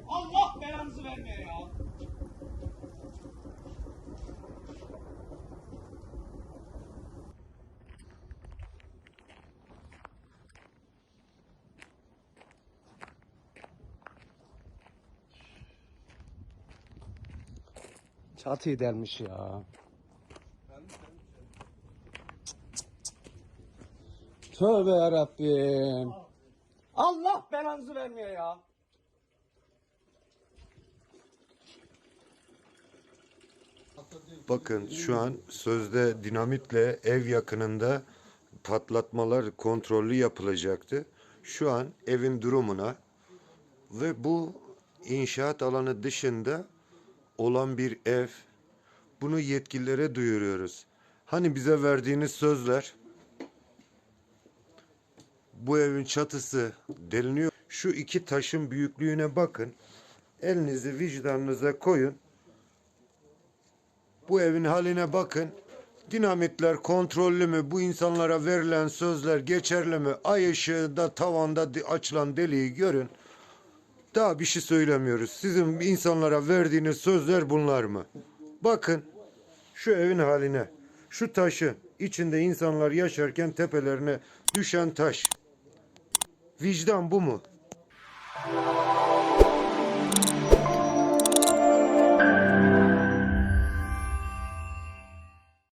Allah belanızı vermeye ya. Çatıyı delmiş ya. Tövbe yarabbim. Allah belanızı vermeye ya. Bakın şu an sözde dinamitle ev yakınında patlatmalar kontrollü yapılacaktı. Şu an evin durumuna ve bu inşaat alanı dışında olan bir ev. Bunu yetkililere duyuruyoruz. Hani bize verdiğiniz sözler, bu evin çatısı deliniyor. Şu iki taşın büyüklüğüne bakın. Elinizi vicdanınıza koyun. Bu evin haline bakın. Dinamitler kontrollü mü? Bu insanlara verilen sözler geçerli mi? Ay ışığında tavanda açılan deliği görün. Daha bir şey söylemiyoruz. Sizin insanlara verdiğiniz sözler bunlar mı? Bakın şu evin haline. Şu taşın içinde insanlar yaşarken tepelerine düşen taş. Vicdan bu mu?